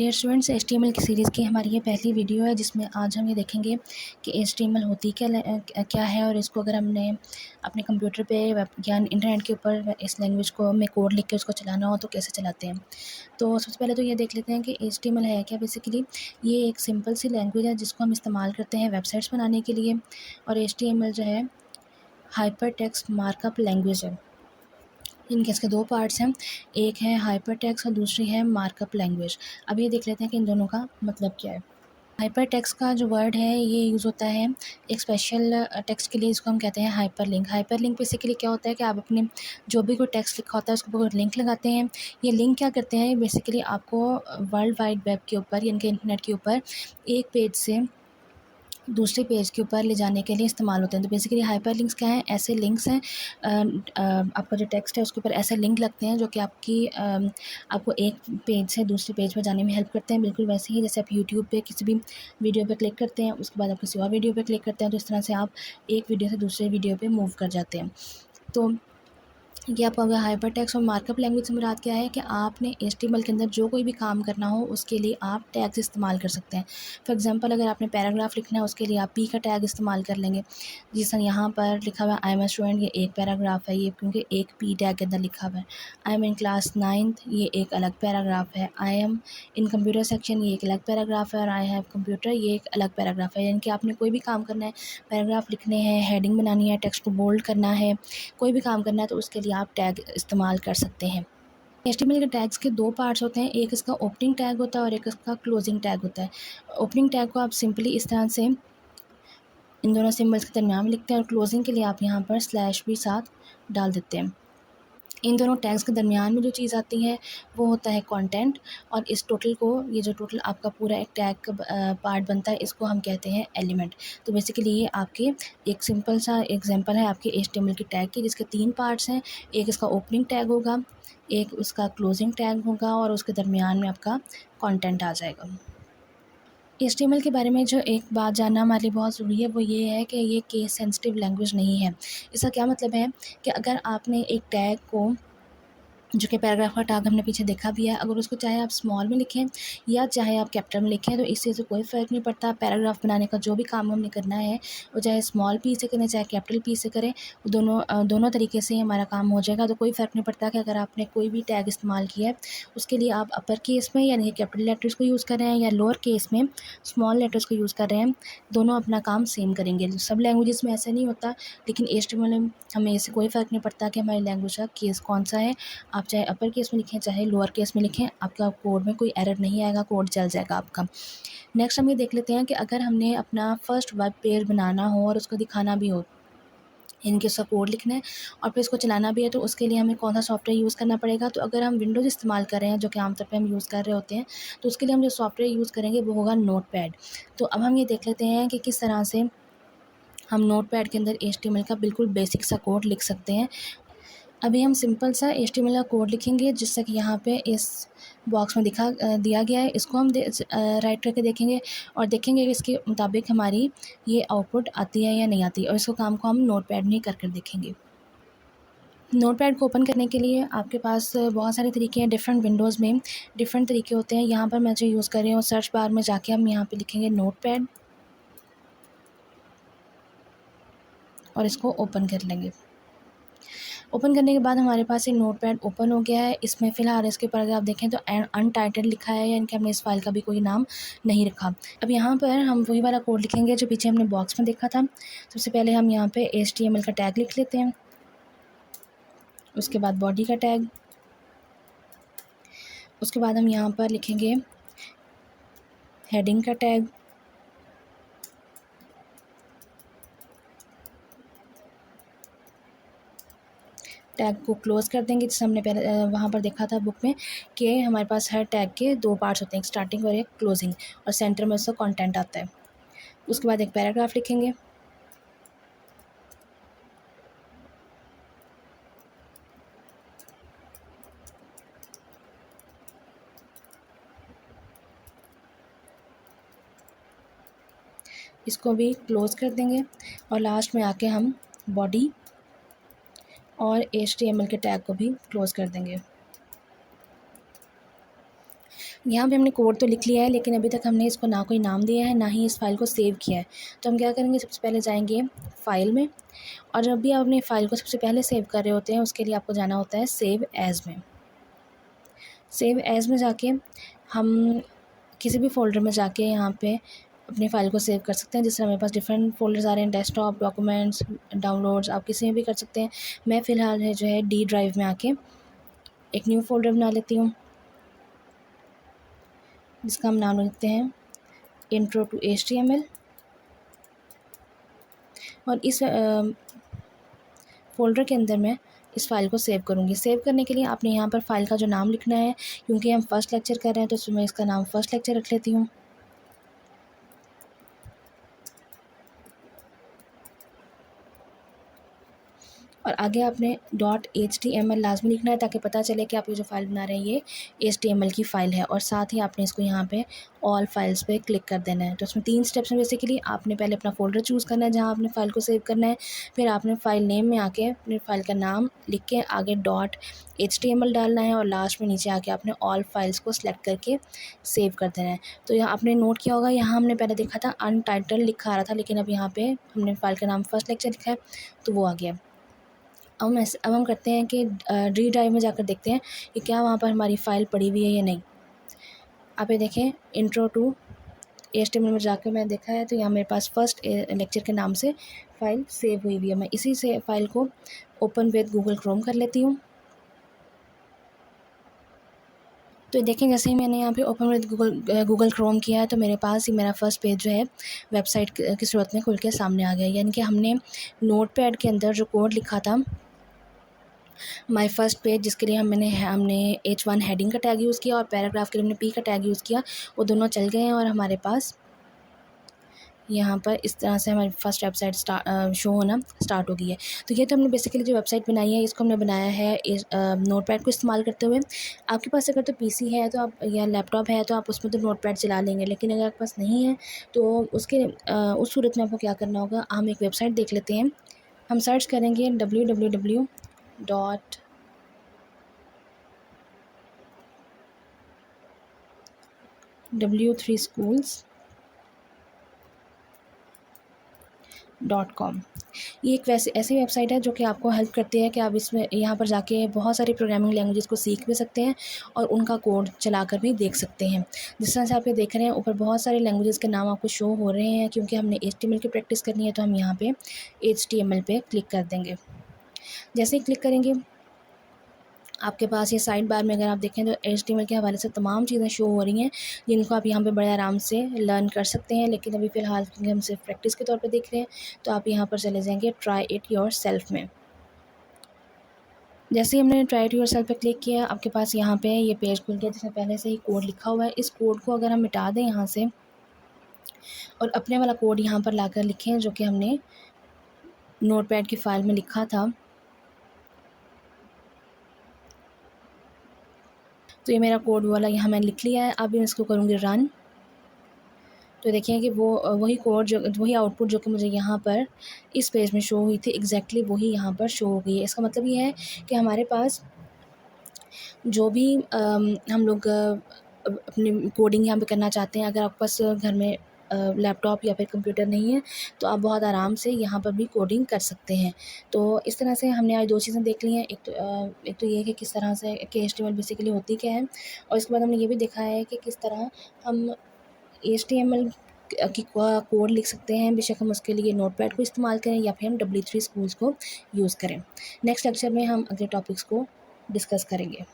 Dear students, HTML की series की हमारी ये पहली वीडियो है जिसमें आज हम ये देखेंगे कि HTML होती क्या है और इसको अगर हमने अपने कंप्यूटर पे या इंटरनेट के ऊपर इस लैंग्वेज को में कोड लिख के उसको चलाना हो तो कैसे चलाते हैं। तो सबसे पहले तो ये देख लेते हैं कि HTML है क्या। बेसिकली ये एक सिंपल सी लैंग्वेज है जिसको हम इस्तेमाल करते हैं वेबसाइट्स बनाने के लिए। और HTML जो है हाइपर टेक्स्ट मार्कअप लैंग्वेज है। इनके इसके दो पार्ट्स हैं, एक है हाइपर टेक्स्ट और दूसरी है मार्कअप लैंग्वेज। अब ये देख लेते हैं कि इन दोनों का मतलब क्या है। हाइपर टेक्स्ट का जो वर्ड है ये यूज़ होता है एक स्पेशल टेक्स्ट के लिए, इसको हम कहते हैं hyper link. Hyper link basically क्या होता है कि आप अपने जो भी कोई टेक्स्ट लिखा होता है उसको ऊपर लिंक लगाते हैं। ये लिंक क्या करते हैं, बेसिकली आपको वर्ल्ड वाइड वेब के ऊपर यानी कि इंटरनेट के ऊपर एक पेज से दूसरे पेज के ऊपर ले जाने के लिए इस्तेमाल होते हैं। तो बेसिकली हाइपर लिंक्स क्या हैं, ऐसे लिंक्स हैं आपका जो टेक्स्ट है उसके ऊपर ऐसे लिंक लगते हैं जो कि आपको एक पेज से दूसरे पेज पर जाने में हेल्प करते हैं। बिल्कुल वैसे ही जैसे आप यूट्यूब पे किसी भी वीडियो पे क्लिक करते हैं, उसके बाद आप किसी और वीडियो पे क्लिक करते हैं, तो इस तरह से आप एक वीडियो से दूसरे वीडियो पे मूव कर जाते हैं। तो ये आपका हो गया हाइपर टेक्स्ट। और मार्कअप लैंग्वेज से मुराद क्या है कि आपने HTML के अंदर जो कोई भी काम करना हो उसके लिए आप टैग्स इस्तेमाल कर सकते हैं। फॉर एग्जांपल अगर आपने पैराग्राफ लिखना है उसके लिए आप पी का टैग इस्तेमाल कर लेंगे। जिस तरह यहाँ पर लिखा हुआ है आई एम ए स्टूडेंट, ये एक पैराग्राफ है, ये क्योंकि एक पी टैग के अंदर लिखा हुआ है। I am in class 9th, ये एक अलग पैराग्राफ है। I am in computer section, ये एक अलग पैराग्राफ है। और आई हैव कंप्यूटर, ये एक अलग पैराग्राफ है। यानी कि आपने कोई भी काम करना है, पैराग्राफ लिखने हैं, हेडिंग बनानी है, टेक्स्ट को बोल्ड करना है, कोई भी काम करना है तो उसके लिए आप टैग इस्तेमाल कर सकते हैं। HTML के टैग्स के दो पार्ट्स होते हैं, एक इसका ओपनिंग टैग होता है और एक इसका क्लोजिंग टैग होता है। ओपनिंग टैग को आप सिंपली इस तरह से इन दोनों सिम्बल्स के दरमियान में लिखते हैं और क्लोजिंग के लिए आप यहाँ पर स्लैश भी साथ डाल देते हैं। इन दोनों टैग्स के दरमियान में जो चीज़ आती है वो होता है कंटेंट। और इस टोटल को, ये जो टोटल आपका पूरा एक टैग का पार्ट बनता है, इसको हम कहते हैं एलिमेंट। तो बेसिकली ये आपके एक सिंपल सा एग्जांपल है आपके HTML के टैग के, जिसके तीन पार्ट्स हैं। एक इसका ओपनिंग टैग होगा, एक उसका क्लोजिंग टैग होगा और उसके दरमियान में आपका कंटेंट आ जाएगा। HTML के बारे में जो एक बात जानना हमारे लिए बहुत ज़रूरी है वो ये है कि ये केस सेंसिटिव लैंग्वेज नहीं है। इसका क्या मतलब है कि अगर आपने एक टैग को, जो कि पैराग्राफ का टैग हमने पीछे देखा भी है, अगर उसको चाहे आप स्मॉल में लिखें या चाहे आप कैपिटल में लिखें तो इससे तो कोई फ़र्क नहीं पड़ता। पैराग्राफ बनाने का जो भी काम हमने करना है वो चाहे स्मॉल पी से करें चाहे कैपिटल पी से करें, दोनों तरीके से ही हमारा काम हो जाएगा। तो कोई फ़र्क नहीं पड़ता कि अगर आपने कोई भी टैग इस्तेमाल किया है उसके लिए आप अपर केस में यानी कि कैपिटल लेटर्स को यूज़ कर रहे हैं या लोअर केस में स्मॉल लेटर्स को यूज़ कर रहे हैं, दोनों अपना काम सेम करेंगे। सब लैंग्वेजेस में ऐसा नहीं होता, लेकिन HTML में हमें इससे कोई फ़र्क नहीं पड़ता कि हमारी लैंग्वेज का केस कौन सा है। आप चाहे अपर केस में लिखें चाहे लोअर केस में लिखें, आपका कोड में कोई एरर नहीं आएगा, कोड चल जाएगा आपका। नेक्स्ट हम ये देख लेते हैं कि अगर हमने अपना फर्स्ट वेब पेज बनाना हो और उसको दिखाना भी हो, इनके उसका कोड लिखना है और फिर इसको चलाना भी है, तो उसके लिए हमें कौन सा सॉफ्टवेयर यूज़ करना पड़ेगा। तो अगर हम विंडोज़ इस्तेमाल कर रहे हैं, जो कि आमतौर पे हम यूज़ कर रहे होते हैं, तो उसके लिए हम जो सॉफ्टवेयर यूज़ करेंगे वो होगा नोटपैड। तो अब हम ये देख लेते हैं कि किस तरह से हम नोटपैड के अंदर HTML का बिल्कुल बेसिक सा कोड लिख सकते हैं। अभी हम सिंपल सा HTML का कोड लिखेंगे जिससे कि यहाँ पे इस बॉक्स में दिया गया है, इसको हम राइट करके देखेंगे और देखेंगे कि इसके मुताबिक हमारी ये आउटपुट आती है या नहीं आती, और इसको काम को हम नोटपैड में कर देखेंगे। नोटपैड को ओपन करने के लिए आपके पास बहुत सारे तरीके हैं, डिफरेंट विंडोज़ में डिफरेंट तरीके होते हैं। यहाँ पर मैं जो यूज़ कर रही हूँ, सर्च बार में जाके हम यहाँ पे लिखेंगे नोटपैड और इसको ओपन कर लेंगे। ओपन करने के बाद हमारे पास एक नोटपैड ओपन हो गया है। इसमें फ़िलहाल इसके ऊपर अगर आप देखें तो अनटाइटल्ड लिखा है, यानी कि हमने इस फाइल का भी कोई नाम नहीं रखा। अब यहाँ पर हम वही वाला कोड लिखेंगे जो पीछे हमने बॉक्स में देखा था। सबसे पहले हम यहाँ पे HTML का टैग लिख लेते हैं, उसके बाद बॉडी का टैग, उसके बाद हम यहाँ पर लिखेंगे हेडिंग का टैग, टैग को क्लोज़ कर देंगे। जैसे हमने पहले वहाँ पर देखा था बुक में कि हमारे पास हर टैग के दो पार्ट्स होते हैं, एक स्टार्टिंग और एक क्लोजिंग, और सेंटर में उसका कंटेंट आता है। उसके बाद एक पैराग्राफ लिखेंगे, इसको भी क्लोज़ कर देंगे और लास्ट में आके हम बॉडी और HTML के टैग को भी क्लोज़ कर देंगे। यहाँ पे हमने कोड तो लिख लिया है, लेकिन अभी तक हमने इसको ना कोई नाम दिया है, ना ही इस फ़ाइल को सेव किया है। तो हम क्या करेंगे, सबसे पहले जाएंगे फ़ाइल में, और जब भी आप अपनी फ़ाइल को सबसे पहले सेव कर रहे होते हैं, उसके लिए आपको जाना होता है सेव एज़ में। सेव एज़ में जाके हम किसी भी फ़ोल्डर में जाके यहाँ पे अपनी फ़ाइल को सेव कर सकते हैं। जिस तरह मेरे पास डिफरेंट फ़ोल्डर्स आ रहे हैं, डेस्कटॉप, डॉक्यूमेंट्स, डाउनलोड्स, आप किसी में भी कर सकते हैं। मैं फ़िलहाल है जो है डी ड्राइव में आके एक न्यू फ़ोल्डर बना लेती हूँ, जिसका हम नाम लिखते हैं इंट्रो टू HTML। और इस फ़ोल्डर के अंदर मैं इस फ़ाइल को सेव करूँगी। सेव करने के लिए आपने यहाँ पर फ़ाइल का जो नाम लिखना है, क्योंकि हम फर्स्ट लेक्चर कर रहे हैं तो इसमें मैं इसका नाम फर्स्ट लेक्चर रख लेती हूँ। और आगे आपने .html लाजमी लिखना है, ताकि पता चले कि आप ये जो फ़ाइल बना रहे हैं ये HTML की फ़ाइल है। और साथ ही आपने इसको यहाँ पे ऑल फाइल्स पे क्लिक कर देना है। तो इसमें 3 स्टेप्स हैं बेसिकली। आपने पहले अपना फ़ोल्डर चूज़ करना है जहाँ आपने फ़ाइल को सेव करना है, फिर आपने फ़ाइल नेम में आके अपनी फ़ाइल का नाम लिख के आगे .html डालना है, और लास्ट में नीचे आके आपने ऑल फाइल्स को सिलेक्ट करके सेव कर देना है। तो यहाँ आपने नोट किया होगा, यहाँ हमने पहले देखा था अनटाइटल्ड लिखा आ रहा था, लेकिन अब यहाँ पे हमने फ़ाइल का नाम फर्स्ट लेक्चर लिखा है तो वो आ गया। अब हम करते हैं कि डी ड्राइव में जाकर देखते हैं कि क्या वहाँ पर हमारी फ़ाइल पड़ी हुई है या नहीं। आप ये देखें, इंट्रो टू HTML में जाकर मैं देखा है तो यहाँ मेरे पास फर्स्ट लेक्चर के नाम से फ़ाइल सेव हुई है। मैं इसी से फ़ाइल को ओपन विद गूगल क्रोम कर लेती हूँ। तो देखें, जैसे ही मैंने यहाँ पे ओपन विद गूगल क्रोम किया है तो मेरे पास ही मेरा फर्स्ट पेज जो है वेबसाइट की सूरत में खुल के सामने आ गया। यानी कि हमने नोटपैड के अंदर जो कोड लिखा था माय फर्स्ट पेज, जिसके लिए हमने H1 हेडिंग का टैग यूज़ किया और पैराग्राफ के लिए हमने P का टैग यूज़ किया, वो दोनों चल गए हैं और हमारे पास यहाँ पर इस तरह से हमारी फर्स्ट वेबसाइट शो होना स्टार्ट हो गई है। तो ये तो हमने बेसिकली जो वेबसाइट बनाई है, इसको हमने बनाया है इस नोटपैड को इस्तेमाल करते हुए। आपके पास अगर तो PC है तो आप, या लैपटॉप है तो आप उसमें तो नोटपैड चला लेंगे, लेकिन अगर आपके पास नहीं है तो उस सूरत में आपको क्या करना होगा, हम एक वेबसाइट देख लेते हैं। हम सर्च करेंगे www.w3schools.com। ये एक ऐसी वेबसाइट है जो कि आपको हेल्प करती है कि आप इसमें यहाँ पर जाके बहुत सारी प्रोग्रामिंग लैंग्वेजेस को सीख भी सकते हैं और उनका कोड चलाकर भी देख सकते हैं। जिस तरह से आप ये देख रहे हैं, ऊपर बहुत सारे लैंग्वेजेस के नाम आपको शो हो रहे हैं। क्योंकि हमने HTML की प्रैक्टिस करनी है तो हम यहाँ पे HTML पे क्लिक कर देंगे। जैसे ही क्लिक करेंगे, आपके पास ये साइड बार में अगर आप देखें तो HTML के हवाले से तमाम चीज़ें शो हो रही हैं, जिनको आप यहाँ पे बड़े आराम से लर्न कर सकते हैं। लेकिन अभी फ़िलहाल क्योंकि हम सिर्फ प्रैक्टिस के तौर पे देख रहे हैं, तो आप यहाँ पर चले जाएंगे ट्राई इट योरसेल्फ में। जैसे ही हमने ट्राई इट योरसेल्फ पे क्लिक किया, आपके पास यहाँ पे ये पेज खुल गया जिसमें पहले से ही कोड लिखा हुआ है। इस कोड को अगर हम मिटा दें यहाँ से और अपने वाला कोड यहाँ पर लाकर लिखें जो कि हमने नोटपैड की फ़ाइल में लिखा था, तो ये मेरा कोड वाला यहाँ मैंने लिख लिया है। अब मैं इसको करूँगी रन। तो देखिए कि वही कोड जो वही आउटपुट जो कि मुझे यहाँ पर इस पेज में शो हुई थी, एग्जैक्टली वही यहाँ पर शो हो गई है। इसका मतलब ये है कि हमारे पास जो भी हम लोग अपनी कोडिंग यहाँ पे करना चाहते हैं, अगर आपके पास घर में लैपटॉप या फिर कंप्यूटर नहीं है तो आप बहुत आराम से यहाँ पर भी कोडिंग कर सकते हैं। तो इस तरह से हमने आज 2 चीज़ें देख ली हैं। एक तो ये कि किस तरह से कि HTML बेसिकली होती क्या है, और इसके बाद हमने ये भी देखा है कि किस तरह हम HTML की कोड लिख सकते हैं, बेशक हम उसके लिए नोटपैड को इस्तेमाल करें या फिर हम W3 Schools को यूज़ करें। नेक्स्ट लेक्चर में हम अगले टॉपिक्स को डिस्कस करेंगे।